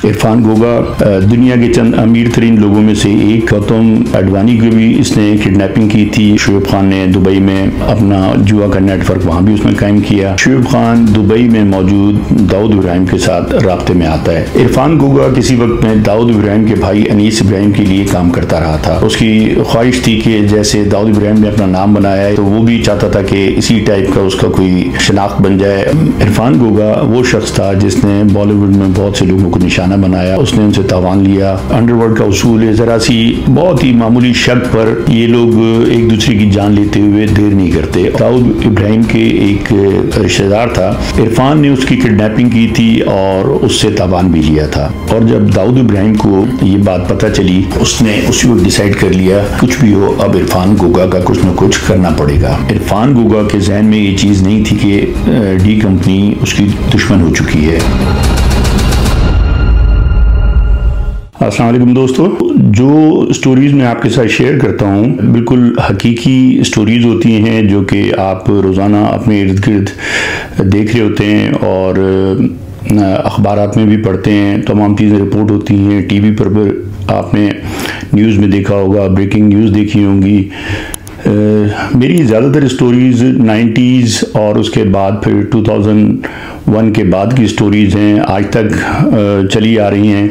इरफान गोगा दुनिया के चंद अमीर तरीन लोगों में से एक। गौतम अडवाणी की भी इसने किडनैपिंग की थी। शोएब खान ने दुबई में अपना जुआ का नेटवर्क वहाँ भी उसने कायम किया। शोएब खान दुबई में मौजूद दाऊद इब्राहिम के साथ राब्ते में आता है। इरफान गोगा किसी वक्त में दाऊद इब्राहिम के भाई अनीस इब्राहिम के लिए काम करता रहा था। उसकी ख्वाहिश थी कि जैसे दाऊद इब्राहिम ने अपना नाम बनाया है तो वो भी चाहता था कि इसी टाइप का उसका कोई शनाख्त बन जाए। इरफान गोगा वो शख्स था जिसने बॉलीवुड में बहुत से लोगों को निशाना बनाया। उसने उनसे तावान लिया। अंडरवर्ल्ड का उसूल है, जरा सी बहुत ही मामूली शक पर ये लोग एक दूसरे की जान लेते हुए देर नहीं करते। दाऊद इब्राहिम के एक रिश्तेदार था, इरफान ने उसकी किडनैपिंग की थी और उससे तावान भी लिया था। और जब दाऊद इब्राहिम को ये बात पता चली उसने उसी वक्त डिसाइड कर लिया कुछ भी हो अब इरफान गोगा का कुछ न कुछ करना पड़ेगा। इरफान गोगा के जहन में ये चीज़ नहीं थी कि डी कंपनी उसकी दुश्मन हो चुकी है। अस्सलाम वालेकुम दोस्तों, जो स्टोरीज़ मैं आपके साथ शेयर करता हूँ बिल्कुल हकीकी स्टोरीज़ होती हैं जो कि आप रोज़ाना अपने इर्द गिर्द देख रहे होते हैं और अखबारात में भी पढ़ते हैं। तमाम चीज़ें रिपोर्ट होती हैं। टीवी पर आपने न्यूज़ में देखा होगा, ब्रेकिंग न्यूज़ देखी होंगी। मेरी ज़्यादातर स्टोरीज़ 90s और उसके बाद फिर 2001 के बाद की स्टोरीज़ हैं, आज तक चली आ रही हैं।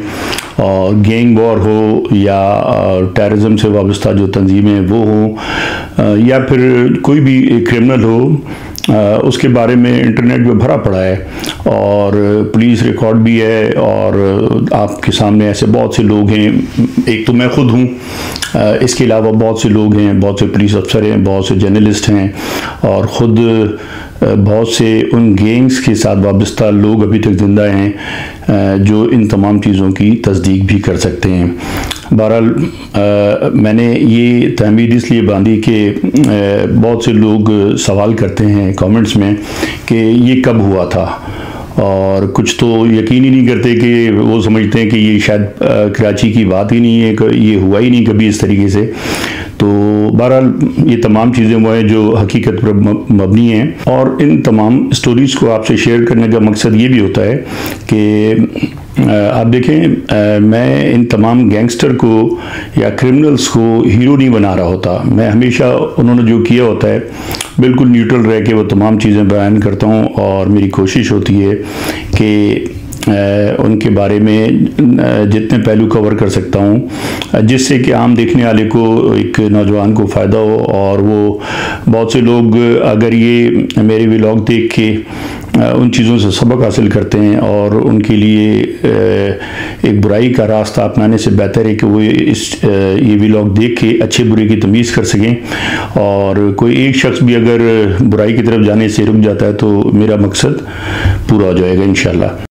और गैंग वॉर हो या टेररिज्म से वाबस्ता जो तंजीमें वो हो या फिर कोई भी क्रिमिनल हो, उसके बारे में इंटरनेट पे भरा पड़ा है और पुलिस रिकॉर्ड भी है। और आपके सामने ऐसे बहुत से लोग हैं, एक तो मैं खुद हूँ, इसके अलावा बहुत से लोग हैं, बहुत से पुलिस अफसर हैं, बहुत से जर्नलिस्ट हैं और ख़ुद बहुत से उन गैंग्स के साथ वाबस्ता लोग अभी तक ज़िंदा हैं जो इन तमाम चीज़ों की तस्दीक भी कर सकते हैं। बहरहाल मैंने ये तहमीद इसलिए बांधी कि बहुत से लोग सवाल करते हैं कमेंट्स में कि ये कब हुआ था, और कुछ तो यकीन ही नहीं करते कि वो समझते हैं कि ये शायद कराची की बात ही नहीं है, ये हुआ ही नहीं कभी इस तरीके से। तो बहरहाल ये तमाम चीज़ें वो हैं जो हकीकत पर मबनी हैं और इन तमाम स्टोरीज़ को आपसे शेयर करने का मकसद ये भी होता है कि आप देखें, मैं इन तमाम गैंगस्टर को या क्रिमिनल्स को हीरो नहीं बना रहा होता। मैं हमेशा उन्होंने जो किया होता है बिल्कुल न्यूट्रल रह के वो तमाम चीज़ें बयान करता हूँ और मेरी कोशिश होती है कि उनके बारे में जितने पहलू कवर कर सकता हूँ जिससे कि आम देखने वाले को, एक नौजवान को फ़ायदा हो। और वो बहुत से लोग अगर ये मेरे व्लॉग देख के उन चीज़ों से सबक हासिल करते हैं और उनके लिए एक बुराई का रास्ता अपनाने से बेहतर है कि वो ये व्लॉग देख के अच्छे बुरे की तमीज़ कर सकें। और कोई एक शख्स भी अगर बुराई की तरफ जाने से रुक जाता है तो मेरा मकसद पूरा हो जाएगा इंशाल्लाह।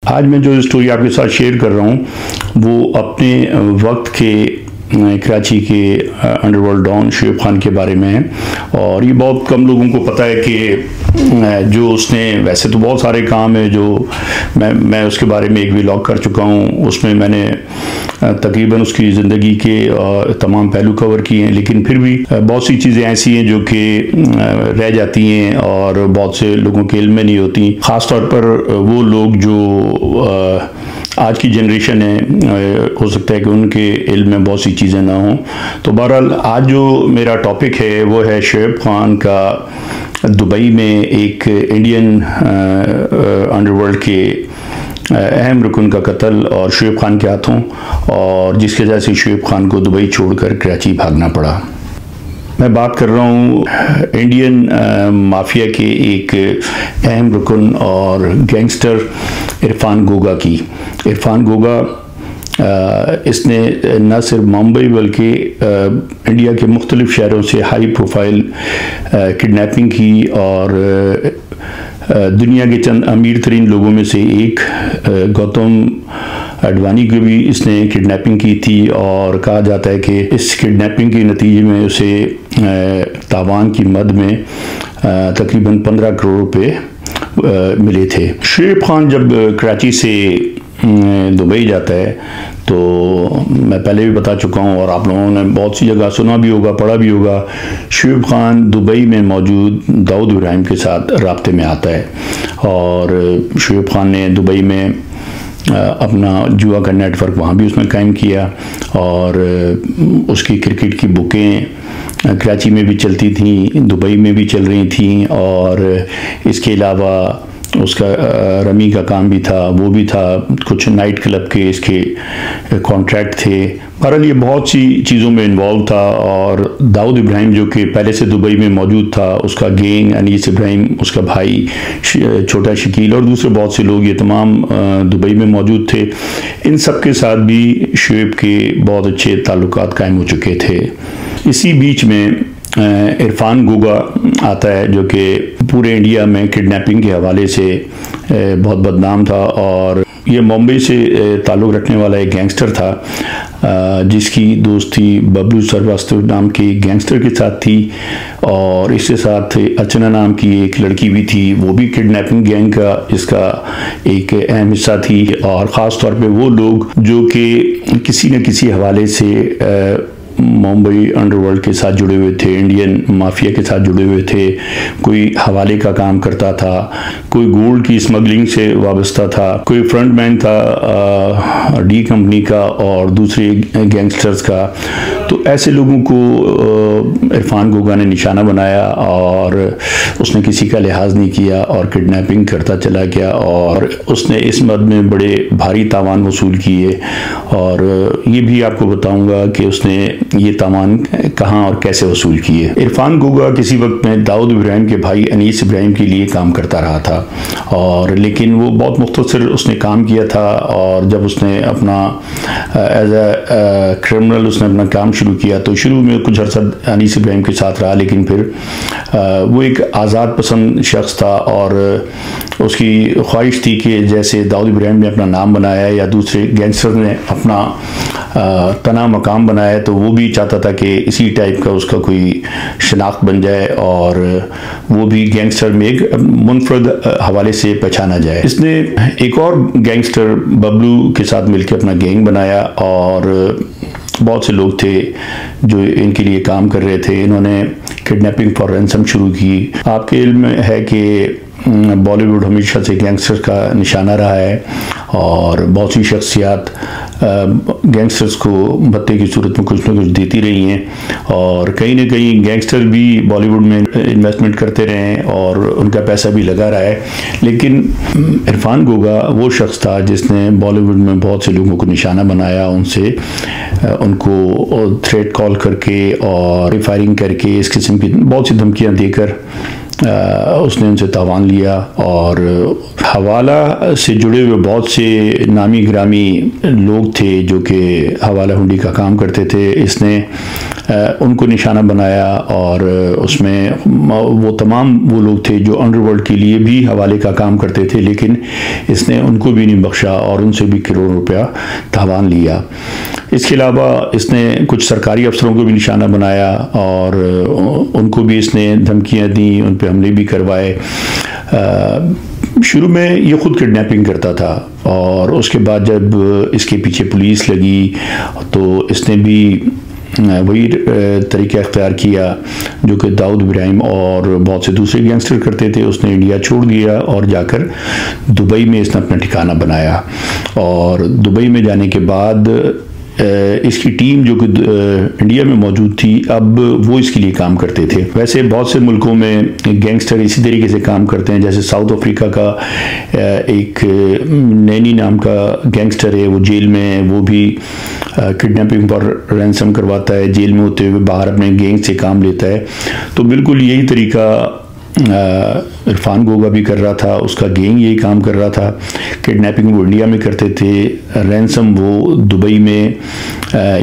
आज मैं जो स्टोरी आपके साथ शेयर कर रहा हूँ वो अपने वक्त के कराची के अंडरवर्ल्ड डॉन शोएब खान के बारे में है। और ये बहुत कम लोगों को पता है कि जो उसने, वैसे तो बहुत सारे काम है जो मैं उसके बारे में एक व्लॉग कर चुका हूँ, उसमें मैंने तकरीबन उसकी ज़िंदगी के तमाम पहलू कवर किए हैं, लेकिन फिर भी बहुत सी चीज़ें ऐसी हैं जो कि रह जाती हैं और बहुत से लोगों के इल्म में नहीं होती। ख़ास तौर पर वो लोग जो आज की जनरेशन है, हो सकता है कि उनके इल्म में बहुत सी चीज़ें ना हों। तो बहरहाल आज जो मेरा टॉपिक है वो है शोएब खान का दुबई में एक इंडियन अंडरवर्ल्ड के अहम रुकन का कत्ल और शोएब खान के हाथों, और जिसकी वजह से शोएब खान को दुबई छोड़कर कराची भागना पड़ा। मैं बात कर रहा हूँ इंडियन माफिया के एक अहम रुकन और गैंगस्टर इरफान गोगा की। इरफान गोगा इसने न सिर्फ मुंबई बल्कि इंडिया के मुख्तलिफ शहरों से हाई प्रोफाइल किडनैपिंग की और दुनिया के चंद अमीर तरीन लोगों में से एक गौतम अडवाणी की भी इसने किडनैपिंग की थी। और कहा जाता है कि इस किडनैपिंग के नतीजे में उसे तावान की मद में तकरीबन 15 करोड़ रुपए मिले थे। शोएब खान जब कराची से दुबई जाता है तो मैं पहले भी बता चुका हूँ और आप लोगों ने बहुत सी जगह सुना भी होगा, पढ़ा भी होगा। शुएब खान दुबई में मौजूद दाऊद इब्राहिम के साथ राब्ते में आता है और शुएब खान ने दुबई में अपना जुआ का नेटवर्क वहाँ भी उसने कायम किया और उसकी क्रिकेट की बुकें कराची में भी चलती थी, दुबई में भी चल रही थी और इसके अलावा उसका रमी का काम भी था, वो भी था, कुछ नाइट क्लब के इसके कॉन्ट्रैक्ट थे। बहरहाल ये बहुत सी चीज़ों में इन्वॉल्व था और दाऊद इब्राहिम जो कि पहले से दुबई में मौजूद था, उसका गैंग, अनीस इब्राहिम, उसका भाई छोटा शकील और दूसरे बहुत से लोग, ये तमाम दुबई में मौजूद थे। इन सब के साथ भी शुएब के बहुत अच्छे ताल्लुकात कायम हो चुके थे। इसी बीच में इरफान गोगा आता है जो कि पूरे इंडिया में किडनैपिंग के हवाले से बहुत बदनाम था और ये मुंबई से ताल्लुक़ रखने वाला एक गैंगस्टर था जिसकी दोस्ती बबलू श्रीवास्तव नाम के गैंगस्टर के साथ थी और इसके साथ अर्चना नाम की एक लड़की भी थी, वो भी किडनैपिंग गैंग का इसका एक अहम हिस्सा थी। और ख़ास तौर पे वो लोग जो कि किसी न किसी हवाले से मुंबई अंडरवर्ल्ड के साथ जुड़े हुए थे, इंडियन माफिया के साथ जुड़े हुए थे, कोई हवाले का काम करता था, कोई गोल्ड की स्मगलिंग से वाबस्ता था, कोई फ्रंटमैन था डी कंपनी का और दूसरे गैंगस्टर्स का। तो ऐसे लोगों को इरफान गोगा ने निशाना बनाया और उसने किसी का लिहाज नहीं किया और किडनैपिंग करता चला गया और उसने इस मद में बड़े भारी तावान वसूल किए और ये भी आपको बताऊंगा कि उसने ये तावान कहाँ और कैसे वसूल किए। इरफान गोगा किसी वक्त में दाऊद इब्राहिम के भाई अनीस इब्राहिम के लिए काम करता रहा था और लेकिन वो बहुत मुख्तसर उसने काम किया था और जब उसने अपना एज ए क्रिमिनल उसने अपना काम शुरू किया तो शुरू में कुछ अर्सा अनीस इब्राहिम के साथ रहा, लेकिन फिर वो एक आज़ाद पसंद शख्स था और उसकी ख्वाहिश थी कि जैसे दाऊद इब्राहिम ने अपना नाम बनाया या दूसरे गैंगस्टर ने अपना तना मकाम बनाया, तो वो भी चाहता था कि इसी टाइप का उसका कोई शनाख्त बन जाए और वो भी गैंगस्टर में एक मुनफरद हवाले से पहचाना जाए। इसने एक और गैंगस्टर बबलू के साथ मिलकर अपना गैंग बनाया और बहुत से लोग थे जो इनके लिए काम कर रहे थे। इन्होंने किडनैपिंग फॉर रैंसम शुरू की। आपके इल्म में है कि बॉलीवुड हमेशा से गैंगस्टर्स का निशाना रहा है और बहुत सी शख्सियात गैंगस्टर्स को भत्ते की सूरत में कुछ न कुछ देती रही हैं और कहीं ना कहीं गैंगस्टर भी बॉलीवुड में इन्वेस्टमेंट करते रहे हैं और उनका पैसा भी लगा रहा है। लेकिन इरफान गोगा वो शख्स था जिसने बॉलीवुड में बहुत से लोगों को निशाना बनाया, उनसे उनको थ्रेट कॉल करके और फायरिंग करके इस किस्म की बहुत सी धमकियाँ देकर उसने उनसे तावान लिया और हवाला से जुड़े हुए बहुत से नामी ग्रामी लोग थे जो कि हवाला हुंडी का काम करते थे। इसने उनको निशाना बनाया और उसमें वो तमाम वो लोग थे जो अंडरवर्ल्ड के लिए भी हवाले का काम करते थे, लेकिन इसने उनको भी नहीं बख्शा और उनसे भी करोड़ रुपया तावान लिया। इसके अलावा इसने कुछ सरकारी अफसरों को भी निशाना बनाया और उनको भी इसने धमकियां दी, उन पर हमले भी करवाए। शुरू में ये खुद किडनैपिंग करता था और उसके बाद जब इसके पीछे पुलिस लगी तो इसने भी वही तरीका अख्तियार किया जो कि दाऊद इब्राहिम और बहुत से दूसरे गैंगस्टर करते थे। उसने इंडिया छोड़ दिया और जाकर दुबई में इसने अपना ठिकाना बनाया और दुबई में जाने के बाद इसकी टीम जो कि इंडिया में मौजूद थी, अब वो इसके लिए काम करते थे। वैसे बहुत से मुल्कों में गैंगस्टर इसी तरीके से काम करते हैं, जैसे साउथ अफ्रीका का एक नैनी नाम का गैंगस्टर है, वो जेल में है, वो भी किडनैपिंग फॉर रैंसम करवाता है, जेल में होते हुए बाहर अपने गैंग से काम लेता है। तो बिल्कुल यही तरीका इरफान गोगा भी कर रहा था, उसका गैंग यही काम कर रहा था। किडनैपिंग वो इंडिया में करते थे, रैंसम वो दुबई में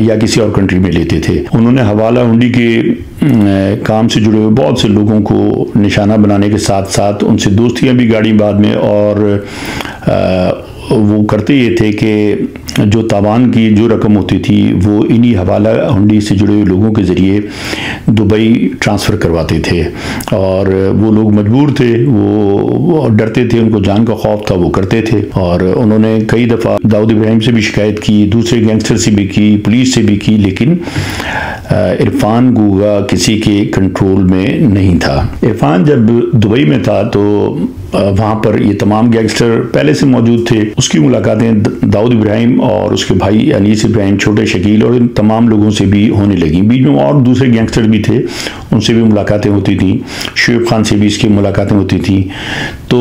या किसी और कंट्री में लेते थे। उन्होंने हवाला हुंडी के काम से जुड़े हुए बहुत से लोगों को निशाना बनाने के साथ साथ उनसे दोस्तियां भी गाड़ी बाद में और वो करते ये थे कि जो तावान की जो रकम होती थी वो इन्हीं हवाला हुंडी से जुड़े हुए लोगों के ज़रिए दुबई ट्रांसफ़र करवाते थे, और वो लोग मजबूर थे, वो डरते थे, उनको जान का खौफ था, वो करते थे। और उन्होंने कई दफ़ा दाऊद इब्राहिम से भी शिकायत की, दूसरे गैंगस्टर से भी की, पुलिस से भी की, लेकिन इरफान गूगा किसी के कंट्रोल में नहीं था। इरफान जब दुबई में था तो वहाँ पर ये तमाम गैंगस्टर पहले से मौजूद थे। उसकी मुलाकातें दाऊद इब्राहिम और उसके भाई अनीस इब्राहिम, छोटे शकील और इन तमाम लोगों से भी होने लगी। बीच में और दूसरे गैंगस्टर भी थे, उनसे भी मुलाकातें होती थी, शुएब खान से भी इसकी मुलाकातें होती थी। तो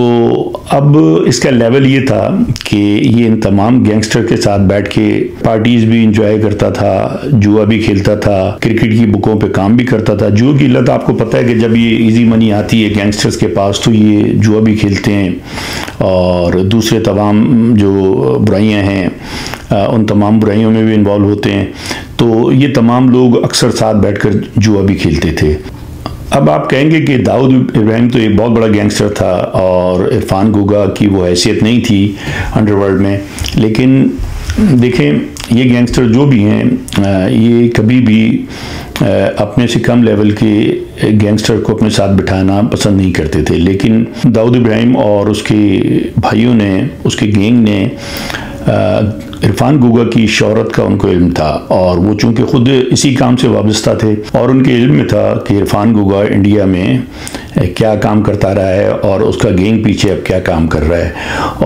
अब इसका लेवल ये था कि ये इन तमाम गैंगस्टर के साथ बैठ के पार्टीज भी इंजॉय करता था, जुआ भी खेलता था, क्रिकेट की बुकों पे काम भी करता था। जुआ की लत आपको पता है कि जब ये इजी मनी आती है गैंगस्टर्स के पास तो ये जुआ भी खेलते हैं और दूसरे तमाम जो बुराइयां हैं उन तमाम बुराइयों में भी इन्वॉल्व होते हैं। तो ये तमाम लोग अक्सर साथ बैठकर जुआ भी खेलते थे। अब आप कहेंगे कि दाऊद इब्राहिम तो एक बहुत बड़ा गैंगस्टर था और इरफान गूगा की वो हैसियत नहीं थी अंडरवर्ल्ड में, लेकिन देखें ये गैंगस्टर जो भी हैं ये कभी भी अपने से कम लेवल के गैंगस्टर को अपने साथ बिठाना पसंद नहीं करते थे। लेकिन दाऊद इब्राहिम और उसके भाइयों ने, उसके गैंग ने इरफान गूगा की शोहरत का उनको इल्म था और वो चूंकि खुद इसी काम से वाबस्ता थे और उनके इल्म में था कि इरफान गूगा इंडिया में क्या काम करता रहा है और उसका गैंग पीछे अब क्या काम कर रहा है।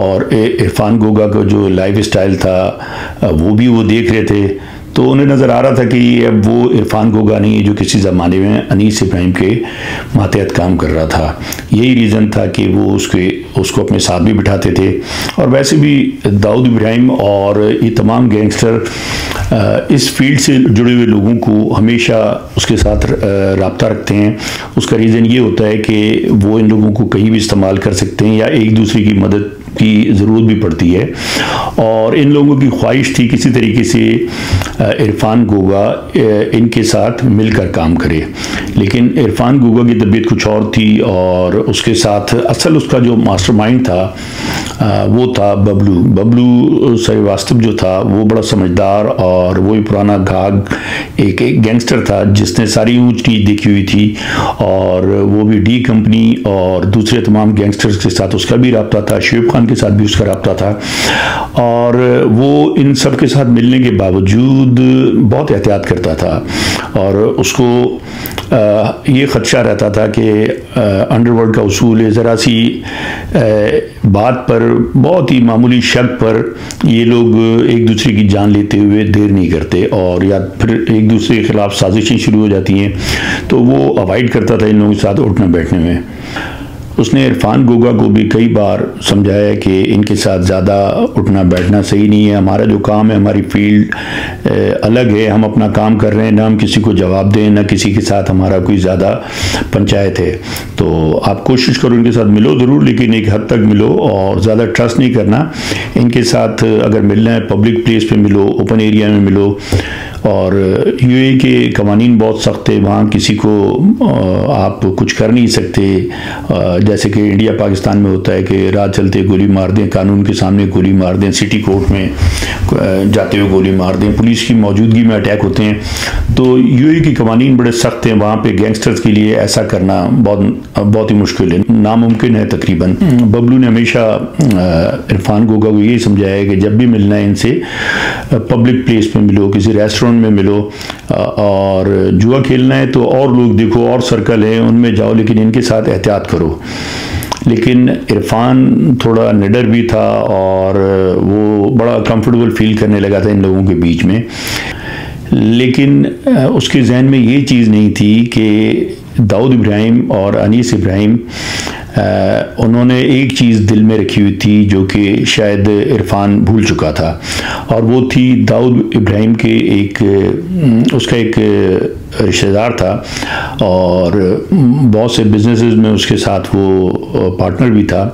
और इरफान गूगा का जो लाइफ स्टाइल था वो भी वो देख रहे थे, तो उन्हें नज़र आ रहा था कि अब वो इरफान गूगा नहीं है जो किसी ज़माने में अनीस इब्राहिम के मातहत काम कर रहा था। यही रीज़न था कि वो उसको अपने साथ भी बिठाते थे। और वैसे भी दाऊद इब्राहिम और ये तमाम गैंगस्टर इस फील्ड से जुड़े हुए लोगों को हमेशा उसके साथ रब्ता रखते हैं। उसका रीज़न ये होता है कि वो इन लोगों को कहीं भी इस्तेमाल कर सकते हैं या एक दूसरे की मदद की ज़रूरत भी पड़ती है। और इन लोगों की ख्वाहिश थी किसी तरीके से इरफान गूगा इनके साथ मिलकर काम करे, लेकिन इरफान गूगा की तबीयत कुछ और थी और उसके साथ असल उसका जो मास्टरमाइंड था वो था बबलू श्रीवास्तव जो था वो बड़ा समझदार और वही पुराना घाग एक गैंगस्टर था जिसने सारी ऊंच नीच देखी हुई थी और वो भी डी कंपनी और दूसरे तमाम गैंगस्टर्स के साथ उसका भी रब्ता था, शुएब खान के साथ भी उसका रब्ता था और वो इन सब के साथ मिलने के बावजूद बहुत एहतियात करता था और उसको ये ख़दशा रहता था कि अंडरवर्ल्ड का उसूल है, ज़रा सी बात पर, बहुत ही मामूली शक पर ये लोग एक दूसरे की जान लेते हुए देर नहीं करते और या फिर एक दूसरे के खिलाफ साजिशें शुरू हो जाती हैं, तो वो अवॉइड करता था इन लोगों के साथ उठने बैठने में। उसने इरफान गूगा को भी कई बार समझाया कि इनके साथ ज़्यादा उठना बैठना सही नहीं है, हमारा जो काम है, हमारी फील्ड अलग है, हम अपना काम कर रहे हैं, ना हम किसी को जवाब दें, ना किसी के साथ हमारा कोई ज़्यादा पंचायत है। तो आप कोशिश करो इनके साथ मिलो ज़रूर, लेकिन एक हद तक मिलो और ज़्यादा ट्रस्ट नहीं करना इनके साथ। अगर मिलना है पब्लिक प्लेस पे मिलो, ओपन एरिया में मिलो। और यूएई के कवानीन बहुत सख्त है, वहाँ किसी को आप कुछ कर नहीं सकते, जैसे कि इंडिया पाकिस्तान में होता है कि राह चलते गोली मार दें, कानून के सामने गोली मार दें, सिटी कोर्ट में जाते हुए गोली मार दें, पुलिस की मौजूदगी में अटैक होते हैं। तो यूएई की कवानीन बड़े सख्त हैं, वहाँ पे गैंगस्टर्स के लिए ऐसा करना बहुत ही मुश्किल है, नामुमकिन है तकरीबन। बबलू ने हमेशा इरफान गूगा को यही समझाया कि जब भी मिलना है इनसे पब्लिक प्लेस पे मिलो, किसी रेस्टोरेंट में मिलो, और जुआ खेलना है तो और लोग देखो और सर्कल है उनमें जाओ, लेकिन इनके साथ एहतियात करो। लेकिन इरफान थोड़ा निडर भी था और वो बड़ा कंफर्टेबल फील करने लगा था इन लोगों के बीच में, लेकिन उसके जहन में ये चीज़ नहीं थी कि दाऊद इब्राहिम और अनीस इब्राहिम उन्होंने एक चीज़ दिल में रखी हुई थी जो कि शायद इरफान भूल चुका था, और वो थी दाऊद इब्राहिम के उसका एक रिश्तेदार था और बहुत से बिजनेसेस में उसके साथ वो पार्टनर भी था।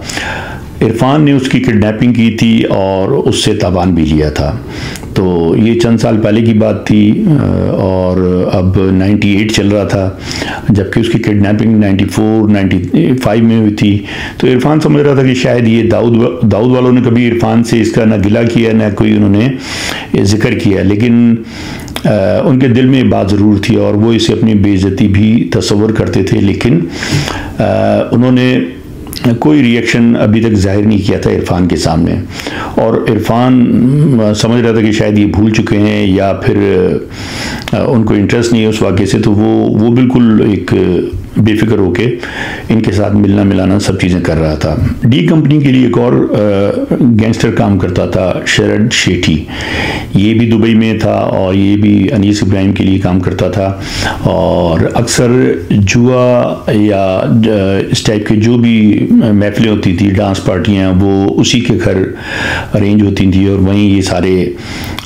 इरफान ने उसकी किडनैपिंग की थी और उससे ताबान भी लिया था। तो ये चंद साल पहले की बात थी और अब 98 चल रहा था, जबकि उसकी किडनैपिंग 94 95 में हुई थी। तो इरफान समझ रहा था कि शायद ये दाऊद वालों ने कभी इरफान से इसका ना गिला किया ना कोई उन्होंने जिक्र किया, लेकिन उनके दिल में बात ज़रूर थी और वो इसे अपनी बेइज्जती भी तस्वर करते थे, लेकिन उन्होंने कोई रिएक्शन अभी तक जाहिर नहीं किया था इरफान के सामने। और इरफान समझ रहा था कि शायद ये भूल चुके हैं या फिर उनको इंटरेस्ट नहीं है उस वाक़े से, तो वो बिल्कुल एक बेफिक्र होके इनके साथ मिलना मिलाना सब चीज़ें कर रहा था। डी कंपनी के लिए एक और गैंगस्टर काम करता था, शरद शेठी। ये भी दुबई में था और ये भी अनीस इब्राहिम के लिए काम करता था और अक्सर जुआ या इस टाइप के जो भी महफिलें होती थी, डांस पार्टियाँ, वो उसी के घर अरेंज होती थी और वहीं ये सारे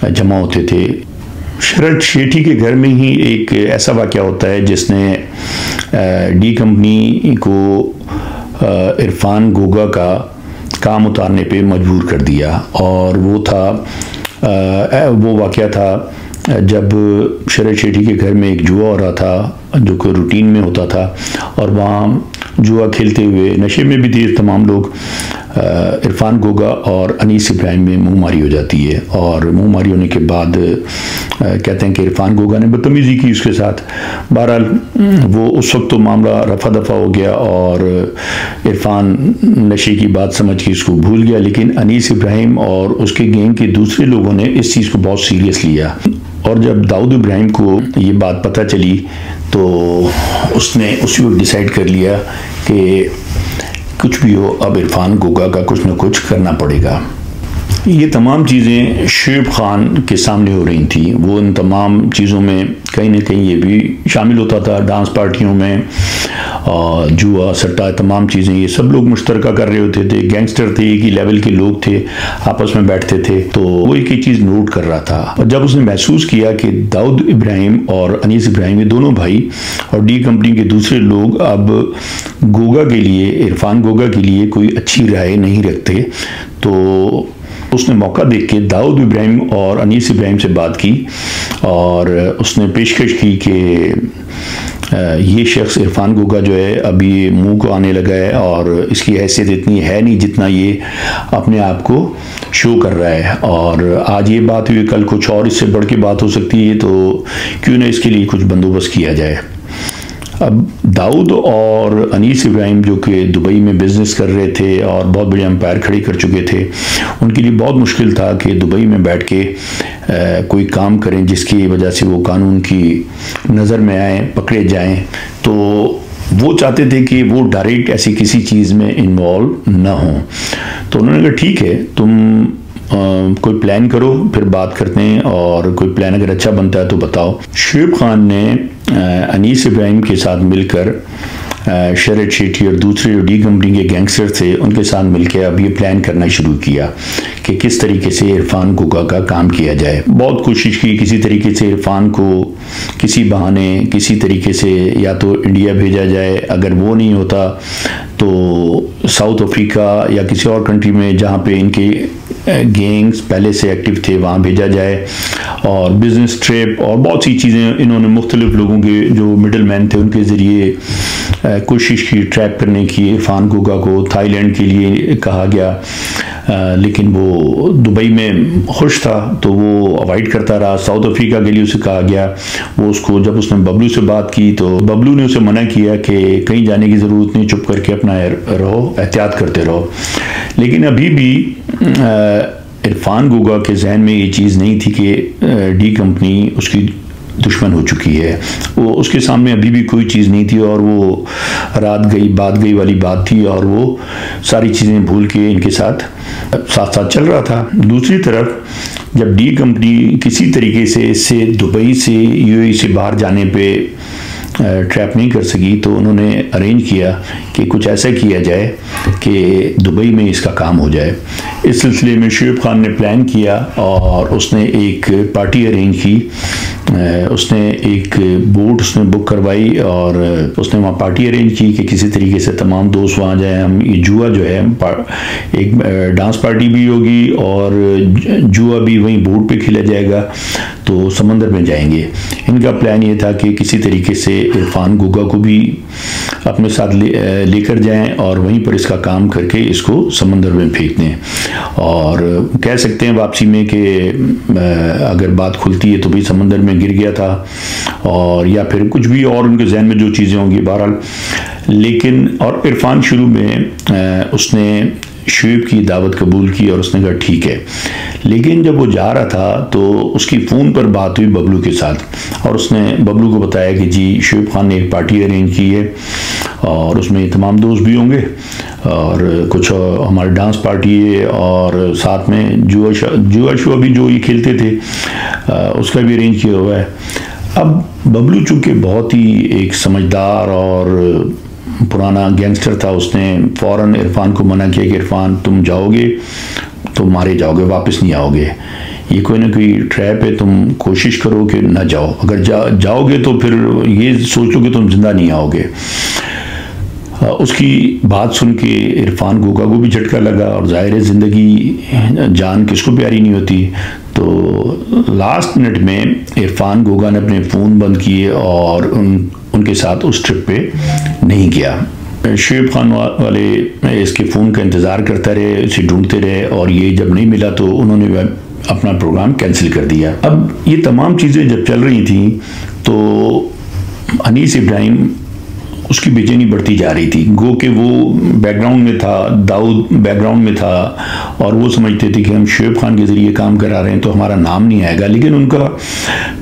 जमा होते थे। शरद शेठी के घर में ही एक ऐसा वाक़या होता है जिसने डी कंपनी को इरफान गोगा का काम उतारने पे मजबूर कर दिया। और वो वाक़या था जब शरद शेठी के घर में एक जुआ हो रहा था जो कि रूटीन में होता था और वहाँ जुआ खेलते हुए नशे में भी थे तमाम लोग। इरफान गोगा और अनीस इब्राहिम में मुंहमारी हो जाती है और मुंहमारी होने के बाद कहते हैं कि इरफान गोगा ने बदतमीज़ी की उसके साथ। बहरहाल वो उस वक्त तो मामला रफा दफा हो गया और इरफान नशे की बात समझ के इसको भूल गया, लेकिन अनीस इब्राहिम और उसके गैंग के दूसरे लोगों ने इस चीज़ को बहुत सीरियस लिया। और जब दाऊद इब्राहिम को ये बात पता चली तो उसने उसी वक्त डिसाइड कर लिया कि कुछ भी हो अब इरफान गोगा का कुछ ना कुछ करना पड़ेगा। ये तमाम चीज़ें शुएब खान के सामने हो रही थी। वो इन तमाम चीज़ों में कहीं ना कहीं ये भी शामिल होता था, डांस पार्टियों में और जुआ सट्टा तमाम चीज़ें ये सब लोग मुश्तरका कर रहे होते थे। गैंगस्टर थे, एक ही लेवल के लोग थे, आपस में बैठते थे। तो वो एक ही चीज़ नोट कर रहा था और जब उसने महसूस किया कि दाऊद इब्राहिम और अनीस इब्राहिम ये दोनों भाई और डी कंपनी के दूसरे लोग अब गोगा के लिए, इरफान गोगा के लिए कोई अच्छी राय नहीं रखते, तो उसने मौका देख के दाऊद इब्राहिम और अनीस इब्राहिम से बात की और उसने पेशकश की कि ये शख्स इरफान गोगा जो है अभी मुंह को आने लगा है और इसकी हैसियत इतनी है नहीं जितना ये अपने आप को शो कर रहा है, और आज ये बात हुई, कल कुछ और इससे बढ़ के बात हो सकती है, तो क्यों ना इसके लिए कुछ बंदोबस्त किया जाए। अब दाऊद और अनीस इब्राहिम जो कि दुबई में बिज़नेस कर रहे थे और बहुत बड़े एम्पायर खड़े कर चुके थे, उनके लिए बहुत मुश्किल था कि दुबई में बैठ के कोई काम करें जिसकी वजह से वो कानून की नज़र में आए, पकड़े जाएं। तो वो चाहते थे कि वो डायरेक्ट ऐसी किसी चीज़ में इन्वॉल्व ना हों। तो उन्होंने कहा ठीक है, तुम कोई प्लान करो, फिर बात करते हैं और कोई प्लान अगर अच्छा बनता है तो बताओ। शुएब खान ने अनीस इब्राहिम के साथ मिलकर शरद शेठी और दूसरे जो डी कंपनी के गैंगस्टर थे उनके साथ मिलकर अब ये प्लान करना शुरू किया कि किस तरीके से इरफान गोगा का काम किया जाए। बहुत कोशिश की किसी तरीके से इरफान को किसी बहाने किसी तरीके से या तो इंडिया भेजा जाए, अगर वो नहीं होता तो साउथ अफ्रीका या किसी और कंट्री में जहाँ पे इनके गैंग्स पहले से एक्टिव थे वहाँ भेजा जाए, और बिजनेस ट्रिप और बहुत सी चीज़ें इन्होंने मुख्तलिफ लोगों के जो मिडल मैन थे उनके ज़रिए कोशिश की ट्रैप करने की। इरफान गोगा को थाईलैंड के लिए कहा गया, लेकिन वो दुबई में खुश था तो वो अवॉइड करता रहा। साउथ अफ्रीका के लिए उसे कहा गया, वो उसको जब उसने बबलू से बात की तो बबलू ने उसे मना किया कि कहीं जाने की ज़रूरत नहीं, चुप करके अपना रहो, एहतियात करते रहो। लेकिन अभी भी इरफान गोगा के जहन में ये चीज़ नहीं थी कि डी कंपनी उसकी दुश्मन हो चुकी है। वो उसके सामने अभी भी कोई चीज़ नहीं थी और वो रात गई बात गई वाली बात थी और वो सारी चीज़ें भूल के इनके साथ साथ चल रहा था। दूसरी तरफ जब डी कंपनी किसी तरीके से इससे दुबई से यूएई से बाहर जाने पे ट्रैप नहीं कर सकी तो उन्होंने अरेंज किया कि कुछ ऐसा किया जाए कि दुबई में इसका काम हो जाए। इस सिलसिले में शुएब खान ने प्लान किया और उसने एक पार्टी अरेंज की उसने एक बोट उसने बुक करवाई और उसने वहाँ पार्टी अरेंज की कि किसी तरीके से तमाम दोस्त वहाँ जाएं। हम ये जुआ जो है एक डांस पार्टी भी होगी और जुआ भी वहीं बोट पे खेला जाएगा, तो समंदर में जाएंगे। इनका प्लान ये था कि किसी तरीके से इरफान गोगा को भी अपने साथ लेकर जाएं और वहीं पर इसका काम करके इसको समंदर में फेंक दें। और कह सकते हैं वापसी में कि अगर बात खुलती है तो भी समंदर में गिर गया था, और या फिर कुछ भी और उनके जहन में जो चीज़ें होंगी बहरहाल। लेकिन और इरफान शुरू में उसने शुएब की दावत कबूल की और उसने कहा ठीक है। लेकिन जब वो जा रहा था तो उसकी फ़ोन पर बात हुई बबलू के साथ, और उसने बबलू को बताया कि जी शुएब खान ने एक पार्टी अरेंज की है और उसमें तमाम दोस्त भी होंगे और कुछ हमारी डांस पार्टी है और साथ में जुआ शुआ भी जो ये खेलते थे उसका भी अरेंज किया हुआ है। अब बबलू चूँकि बहुत ही एक समझदार और पुराना गैंगस्टर था, उसने फ़ौरन इरफान को मना किया कि इरफान तुम जाओगे तो मारे जाओगे, वापस नहीं आओगे, ये कोई ना कोई ट्रैप है, तुम कोशिश करो कि ना जाओ, अगर जाओगे तो फिर ये सोचोगे तुम जिंदा नहीं आओगे। उसकी बात सुन के इरफान गोगा को भी झटका लगा, और जाहिर है ज़िंदगी जान किसको प्यारी नहीं होती। तो लास्ट मिनट में इरफान गोगा ने अपने फ़ोन बंद किए और उनके साथ उस ट्रिप पे नहीं गया। शुएब खान वाले इसके फ़ोन का इंतज़ार करते रहे, इसे ढूंढते रहे, और ये जब नहीं मिला तो उन्होंने अपना प्रोग्राम कैंसिल कर दिया। अब ये तमाम चीज़ें जब चल रही थी तो अनीस इब्राहिम उसकी बेचैनी बढ़ती जा रही थी। गो कि वो बैकग्राउंड में था, दाऊद बैकग्राउंड में था, और वो समझते थे कि हम शुएब खान के ज़रिए काम करा रहे हैं तो हमारा नाम नहीं आएगा। लेकिन उनका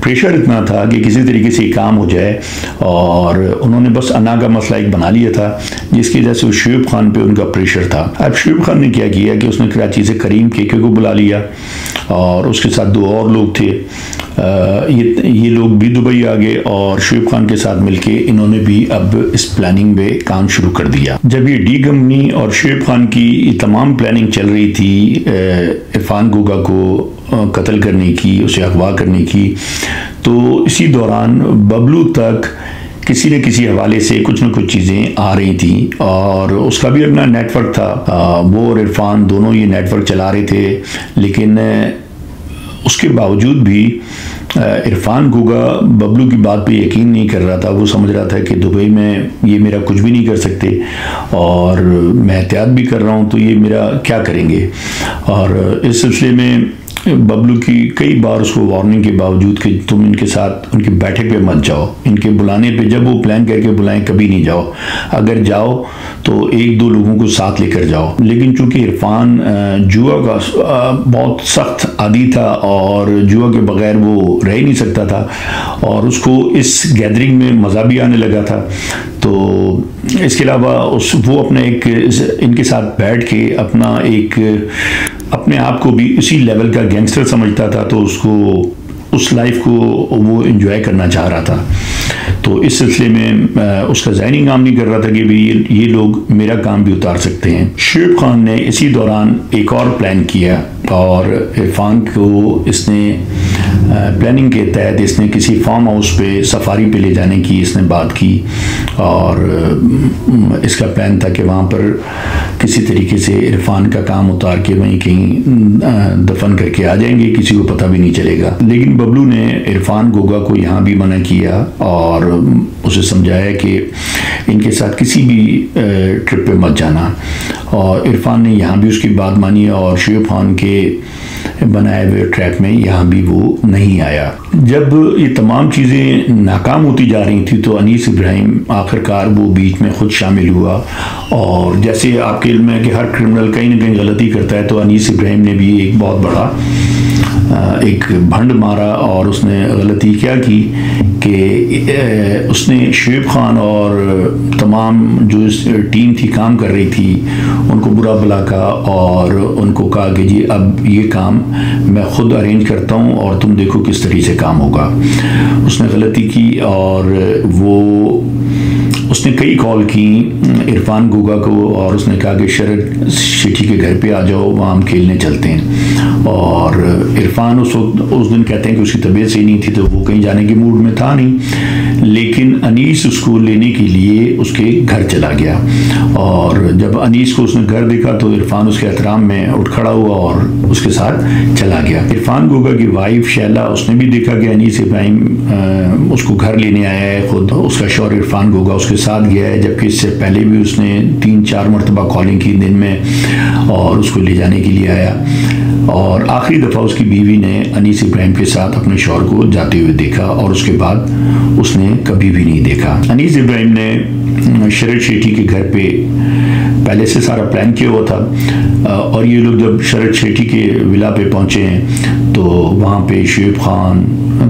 प्रेशर इतना था कि किसी तरीके से काम हो जाए, और उन्होंने बस अना का मसला एक बना लिया था जिसकी वजह से शुएब खान पे उनका प्रेशर था। अब शुएब खान ने क्या किया कि उसने कराची से करीम केके को बुला लिया और उसके साथ दो और लोग थे। ये लोग भी दुबई आ गए और शुएब खान के साथ मिलके इन्होंने भी अब इस प्लानिंग में काम शुरू कर दिया। जब ये डी कंपनी और शुएब खान की तमाम प्लानिंग चल रही थी इरफान गोगा को कत्ल करने की, उसे अगवा करने की, तो इसी दौरान बबलू तक किसी न किसी हवाले से कुछ न कुछ चीज़ें आ रही थी, और उसका भी अपना नेटवर्क था। वो और इरफान दोनों ये नेटवर्क चला रहे थे। लेकिन उसके बावजूद भी इरफान गोगा बबलू की बात पे यकीन नहीं कर रहा था। वो समझ रहा था कि दुबई में ये मेरा कुछ भी नहीं कर सकते, और मैं एहतियात भी कर रहा हूँ तो ये मेरा क्या करेंगे। और इस सिलसिले में बबलू की कई बार उसको वार्निंग के बावजूद कि तुम इनके साथ उनकी बैठक पे मत जाओ, इनके बुलाने पे जब वो प्लान करके बुलाएं कभी नहीं जाओ, अगर जाओ तो एक दो लोगों को साथ लेकर जाओ। लेकिन चूंकि इरफान जुआ का बहुत सख्त आदी था और जुआ के बगैर वो रह ही नहीं सकता था, और उसको इस गैदरिंग में मज़ा भी आने लगा था। तो इसके अलावा वो अपना एक इनके साथ बैठ के अपने आप को भी इसी लेवल का गैंगस्टर समझता था, तो उसको उस लाइफ को वो एंजॉय करना चाह रहा था। तो इस सिलसिले में उसका ज़हनी काम नहीं कर रहा था कि भी ये लोग मेरा काम भी उतार सकते हैं। शुएब खान ने इसी दौरान एक और प्लान किया, और इरफान को इसने प्लानिंग के तहत इसने किसी फार्म हाउस पे सफारी पे ले जाने की इसने बात की, और इसका प्लान था कि वहाँ पर किसी तरीके से इरफान का काम उतार के वहीं कहीं दफन करके आ जाएंगे, किसी को पता भी नहीं चलेगा। लेकिन बबलू ने इरफान गोगा को यहाँ भी मना किया और उसे समझाया कि इनके साथ किसी भी ट्रिप पे मत जाना, और इरफान ने यहाँ भी उसकी बात मानी और शुएब खान के बनाए हुए ट्रैप में यहाँ भी वो नहीं आया। जब ये तमाम चीज़ें नाकाम होती जा रही थी तो अनीस इब्राहिम आखिरकार वो बीच में खुद शामिल हुआ, और जैसे आपके इल्म है कि हर क्रिमिनल कहीं ना कहीं गलती करता है, तो अनीस इब्राहिम ने भी एक बहुत बड़ा एक भंड मारा, और उसने गलती क्या की कि उसने शुएब खान और तमाम जो इस टीम थी काम कर रही थी उनको बुरा भला कहा, और उनको कहा कि जी अब ये काम मैं खुद अरेंज करता हूँ और तुम देखो किस तरीके से काम होगा। उसने गलती की और वो उसने कई कॉल की इरफान गोगा को और उसने कहा कि शरद शेट्टी के घर पे आ जाओ, वहाँ हम खेलने चलते हैं। और इरफान उस दिन कहते हैं कि उसकी तबीयत सही नहीं थी तो वो कहीं जाने के मूड में था नहीं, लेकिन अनीस उसको लेने के लिए उसके घर चला गया। और जब अनीस को उसने घर देखा तो इरफान उसके एहतराम में उठ खड़ा हुआ और उसके साथ चला गया। इरफान गोगा की वाइफ शैला, उसने भी देखा कि अनीस इब्राहिम उसको घर लेने आया है, खुद उसका शौहर इरफान गोगा उसके साथ गया है, जबकि इससे पहले भी उसने 3-4 मरतबा कॉलिंग की दिन में और उसको ले जाने के लिए आया। और आखिरी दफ़ा उसकी बीवी ने अनीस इब्राहिम के साथ अपने शौहर को जाते हुए देखा और उसके बाद उसने कभी भी नहीं देखा। अनीस इब्राहिम ने शरद शेट्टी के घर पे पहले से सारा प्लान किया हुआ था और ये लोग जब शरद शेट्टी के विला पे पहुंचे हैं तो वहाँ पे शुएब खान,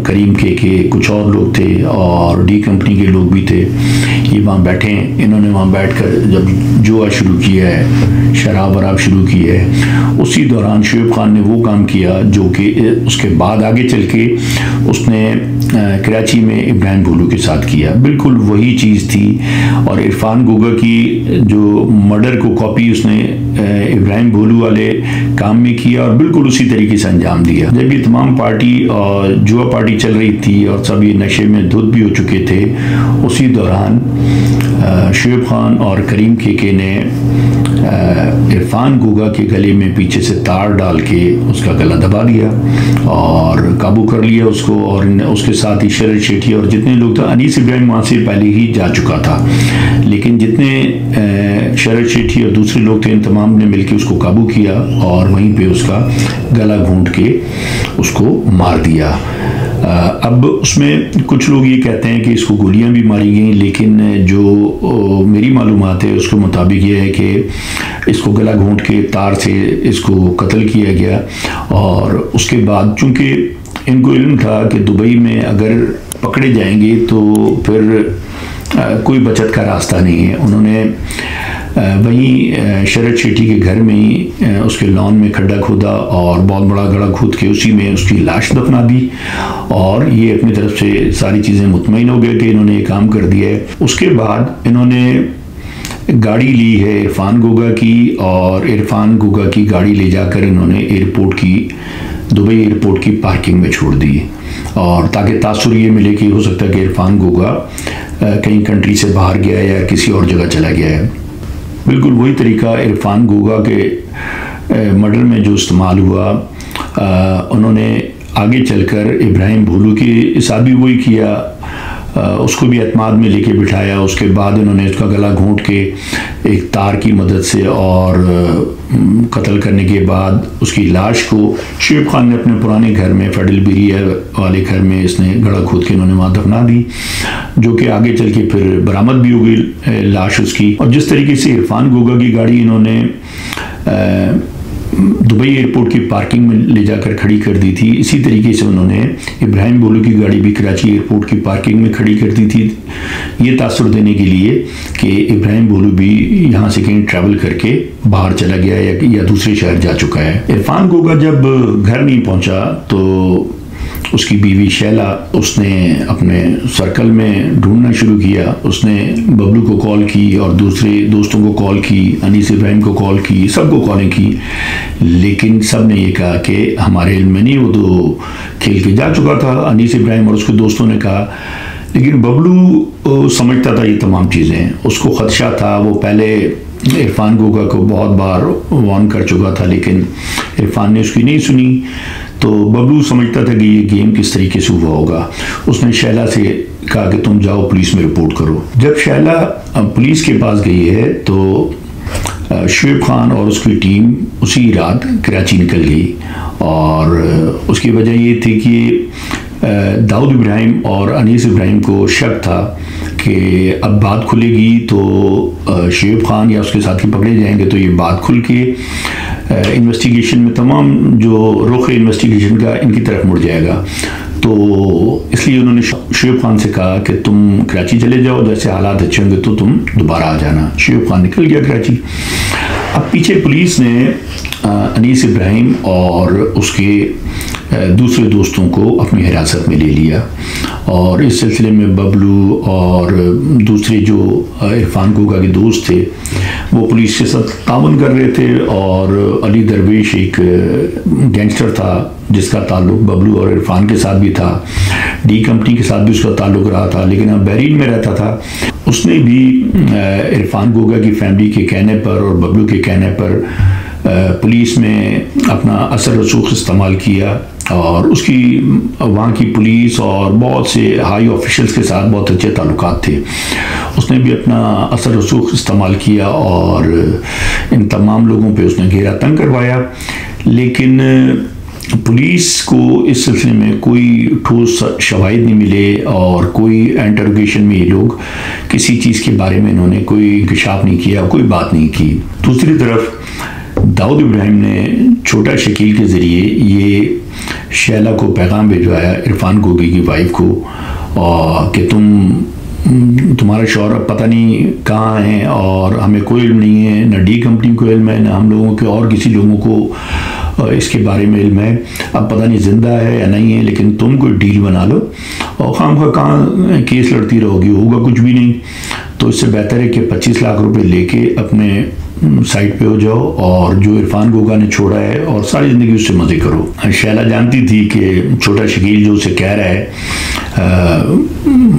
करीम के कुछ और लोग थे और डी कंपनी के लोग भी थे। ये वहाँ बैठे हैं, इन्होंने वहाँ बैठकर जब जुआ शुरू किया है, शराब वराब शुरू की है, उसी दौरान शुएब खान ने वो काम किया जो कि उसके बाद आगे चल के उसने कराची में इब्राहिम भोलू के साथ किया। बिल्कुल वही चीज़ थी और इरफान गोगा की जो मर्डर को कॉपी उसने इब्राहिम भोलू वाले काम में किया और बिल्कुल उसी तरीके से अंजाम दिया। जब ये तमाम पार्टी और जुआ पार्टी चल रही थी और सब ये नशे में धुत भी हो चुके थे, उसी दौरान शुएब खान और करीम के ने इरफान गोगा के गले में पीछे से तार डाल के उसका गला दबा दिया और काबू कर लिया उसको। और उसके साथ ही शरद शेट्टी और जितने लोग थे, अनीस इब्राहिम वहाँ से पहले ही जा चुका था, लेकिन जितने शरद शेट्टी और दूसरे लोग थे इन तमाम ने मिलकर उसको काबू किया और वहीं पे उसका गला घूंट के उसको मार दिया। अब उसमें कुछ लोग ये कहते हैं कि इसको गोलियां भी मारी गई, लेकिन जो मेरी मालूमात है उसके मुताबिक ये है कि इसको गला घोंट के तार से इसको कत्ल किया गया। और उसके बाद चूंकि इनको इल्म था कि दुबई में अगर पकड़े जाएंगे तो फिर कोई बचत का रास्ता नहीं है, उन्होंने वहीं शरद शेट्टी के घर में ही उसके लॉन में खड्डा खोदा और बहुत बड़ा गड्ढा खोद के उसी में उसकी लाश दफना दी। और ये अपनी तरफ से सारी चीज़ें मुतमईन हो गए कि इन्होंने ये काम कर दिया है। उसके बाद इन्होंने गाड़ी ली है इरफान गोगा की और इरफान गोगा की गाड़ी ले जाकर इन्होंने एयरपोर्ट की, दुबई एयरपोर्ट की पार्किंग में छोड़ दी और ताकि तासुर ये मिले कि हो सकता है कि इरफान गोगा कहीं कंट्री से बाहर गया है या किसी और जगह चला गया है। बिल्कुल वही तरीका इरफान गोगा के मर्डर में जो इस्तेमाल हुआ, उन्होंने आगे चलकर इब्राहिम भोलू के साथ भी वही किया, उसको भी एतमाद में लेके बिठाया। उसके बाद इन्होंने उसका गला घोंट के एक तार की मदद से और कत्ल करने के बाद उसकी लाश को शुएब खान ने अपने पुराने घर में फेडरल बिरिया वाले घर में इसने गड़ा खोद के इन्होंने वहाँ दफना दी, जो कि आगे चल के फिर बरामद भी हो गई लाश उसकी। और जिस तरीके से इरफान गोगा की गाड़ी इन्होंने दुबई एयरपोर्ट की पार्किंग में ले जाकर खड़ी कर दी थी, इसी तरीके से उन्होंने इब्राहिम भोलू की गाड़ी भी कराची एयरपोर्ट की पार्किंग में खड़ी कर दी थी, ये तासुर देने के लिए कि इब्राहिम भोलू भी यहाँ से कहीं ट्रैवल करके बाहर चला गया या दूसरे शहर जा चुका है। इरफान गोगा जब घर नहीं पहुँचा तो उसकी बीवी शैला, उसने अपने सर्कल में ढूंढना शुरू किया। उसने बबलू को कॉल की और दूसरे दोस्तों को कॉल की, अनीस इब्राहिम को कॉल की, सबको कॉलें की, लेकिन सब ने ये कहा कि हमारे इल्म में नहीं, वो तो खेल के जा चुका था। अनीस इब्राहिम और उसके दोस्तों ने कहा, लेकिन बबलू समझता था ये तमाम चीज़ें, उसको खदशा था। वो पहले इरफान गोगा को बहुत बार वार्न कर चुका था, लेकिन इरफान ने उसकी नहीं सुनी। तो बबलू समझता था कि ये गेम किस तरीके से हुआ होगा। उसने शैला से कहा कि तुम जाओ पुलिस में रिपोर्ट करो। जब शैला पुलिस के पास गई है तो शुएब खान और उसकी टीम उसी रात कराची निकल गई और उसकी वजह ये थी कि दाऊद इब्राहिम और अनीस इब्राहिम को शक था कि अब बात खुलेगी तो शुएब खान या उसके साथी पकड़े जाएंगे तो ये बात खुल के इन्वेस्टिगेशन में तमाम जो रुख इन्वेस्टिगेशन का इनकी तरफ मुड़ जाएगा। तो इसलिए उन्होंने शुएब खान से कहा कि तुम कराची चले जाओ, जैसे हालात अच्छे होंगे तो तुम दोबारा आ जाना। शुएब खान निकल गया कराची। अब पीछे पुलिस ने अनीस इब्राहिम और उसके दूसरे दोस्तों को अपनी हिरासत में ले लिया और इस सिलसिले में बबलू और दूसरे जो इरफान गोगा के दोस्त थे वो पुलिस के साथ ताउन कर रहे थे। और अली दरवेश एक गैंगस्टर था जिसका ताल्लुक बबलू और इरफान के साथ भी था, डी कंपनी के साथ भी उसका ताल्लुक रहा था, लेकिन अब बहरीन में रहता था। उसने भी इरफान गोगा की फैमिली के कहने पर और बबलू के कहने पर पुलिस में अपना असर रसूख इस्तेमाल किया और उसकी वहाँ की पुलिस और बहुत से हाई ऑफिशियल्स के साथ बहुत अच्छे ताल्लुकात थे। उसने भी अपना असर रसूख इस्तेमाल किया और इन तमाम लोगों पे उसने घेरा तंग करवाया, लेकिन पुलिस को इस सिलसिले में कोई ठोस शवाहिद नहीं मिले और कोई इंटरोगेशन में ये लोग किसी चीज़ के बारे में इन्होंने कोई इंकशाफ नहीं किया, कोई बात नहीं की। दूसरी तरफ दाऊद इब्राहिम ने छोटा शकील के ज़रिए ये शैला को पैगाम भिजवाया, इरफान गोगी की वाइफ को, कि तुम्हारा शौहर अब पता नहीं कहाँ है और हमें कोई इल्म नहीं है, न डी कंपनी को इल्म है, न हम लोगों के और किसी लोगों को इसके बारे में इल्म है। अब पता नहीं जिंदा है या नहीं है, लेकिन तुम कोई डील बना लो और खामखा कहाँ केस लड़ती रहोगी, होगा कुछ भी नहीं। तो इससे बेहतर है कि 25 लाख रुपए लेके अपने साइड पे हो जाओ और जो इरफान गोगा ने छोड़ा है और सारी ज़िंदगी उससे मज़े करो। शैला जानती थी कि छोटा शकील जो उसे कह रहा है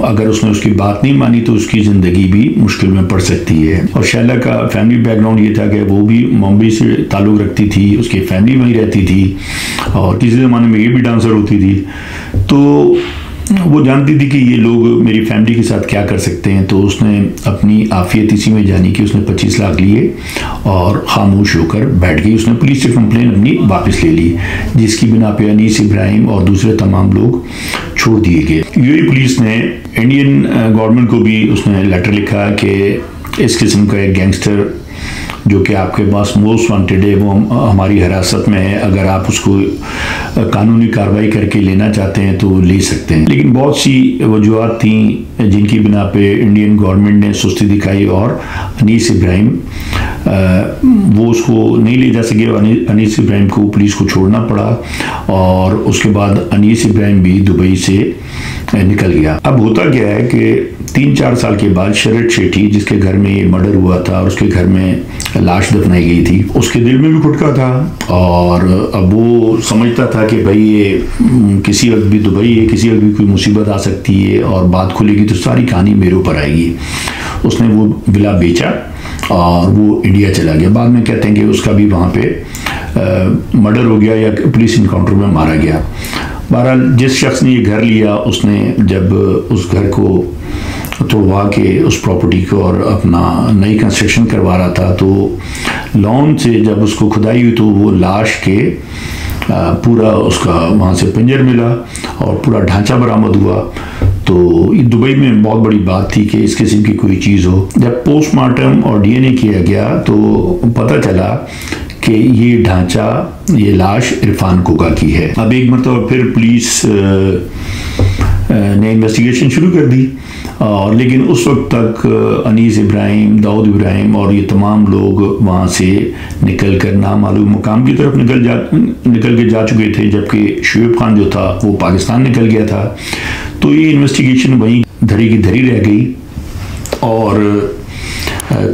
अगर उसने उसकी बात नहीं मानी तो उसकी ज़िंदगी भी मुश्किल में पड़ सकती है। और शैला का फैमिली बैकग्राउंड ये था कि वो भी मुंबई से ताल्लुक़ रखती थी, उसकी फैमिली वहीं रहती थी और किसी ज़माने में ये भी डांसर होती थी। तो वो जानती थी कि ये लोग मेरी फैमिली के साथ क्या कर सकते हैं। तो उसने अपनी आफियत इसी में जानी कि उसने 25 लाख लिए और खामोश होकर बैठ गई। उसने पुलिस से कंप्लेन अपनी वापस ले ली, जिसकी बिना पे अनीस इब्राहिम और दूसरे तमाम लोग छोड़ दिए गए। यूएई पुलिस ने इंडियन गवर्नमेंट को भी उसने लेटर लिखा कि इस किस्म का एक गैंगस्टर जो कि आपके पास मोस्ट वांटेड है वो हमारी हिरासत में है, अगर आप उसको कानूनी कार्रवाई करके लेना चाहते हैं तो ले सकते हैं। लेकिन बहुत सी वजूहत थी जिनकी बिना पे इंडियन गवर्नमेंट ने सुस्ती दिखाई और अनीस इब्राहिम वो उसको नहीं ले जा सके। अनीस इब्राहिम को पुलिस को छोड़ना पड़ा और उसके बाद अनीस इब्राहिम भी दुबई से निकल गया। अब होता क्या है कि 3-4 साल के बाद शरद शेट्टी, जिसके घर में ये मर्डर हुआ था और उसके घर में लाश दफनाई गई थी, उसके दिल में भी खटका था और अब वो समझता था कि भाई ये किसी वक्त भी दुबई है, किसी वक्त भी कोई मुसीबत आ सकती है और बात खुलेगी तो सारी कहानी मेरे ऊपर आएगी। उसने वो विला बेचा और वो इंडिया चला गया। बाद में कहते हैं कि उसका भी वहाँ पे मर्डर हो गया या पुलिस इनकाउंटर में मारा गया। बहरहाल जिस शख्स ने ये घर लिया उसने जब उस घर को तोड़वा के उस प्रॉपर्टी को और अपना नई कंस्ट्रक्शन करवा रहा था तो लॉन से जब उसको खुदाई हुई तो वो लाश के पूरा उसका वहाँ से पिंजर मिला और पूरा ढांचा बरामद हुआ। तो ये दुबई में बहुत बड़ी बात थी कि इस किस्म की कोई चीज़ हो। जब पोस्टमार्टम और डीएनए किया गया तो पता चला कि ये ढांचा, ये लाश इरफान गोगा की है। अब एक मरतबा फिर पुलिस ने इन्वेस्टिगेशन शुरू कर दी और लेकिन उस वक्त तक अनीस इब्राहिम, दाऊद इब्राहिम और ये तमाम लोग वहाँ से निकल कर नामालूम मुकाम की तरफ निकल के जा चुके थे, जबकि शुएब खान जो था वो पाकिस्तान निकल गया था। तो ये इन्वेस्टिगेशन वहीं धरी की धरी रह गई और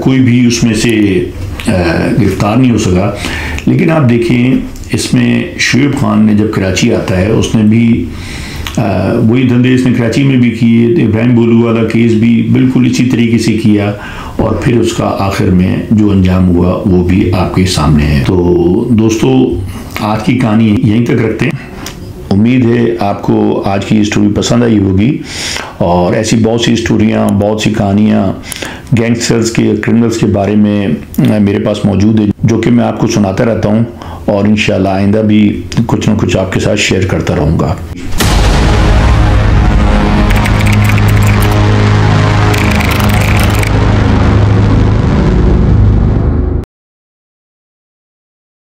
कोई भी उसमें से गिरफ्तार नहीं हो सका। लेकिन आप देखें इसमें शुएब खान ने जब कराची आता है उसने भी वही धंधे इसने कराची में भी किए, इब्राहिम बोलू वाला केस भी बिल्कुल इसी तरीके से किया और फिर उसका आखिर में जो अंजाम हुआ वो भी आपके सामने है। तो दोस्तों आज की कहानी यहीं तक रखते हैं। उम्मीद है आपको आज की स्टोरी पसंद आई होगी और ऐसी बहुत सी स्टोरियाँ, बहुत सी कहानियाँ गैंगस्टर्स के, क्रिमिनल्स के बारे में मेरे पास मौजूद है जो कि मैं आपको सुनाता रहता हूँ और इंशाल्लाह आइंदा भी कुछ ना कुछ आपके साथ शेयर करता रहूँगा।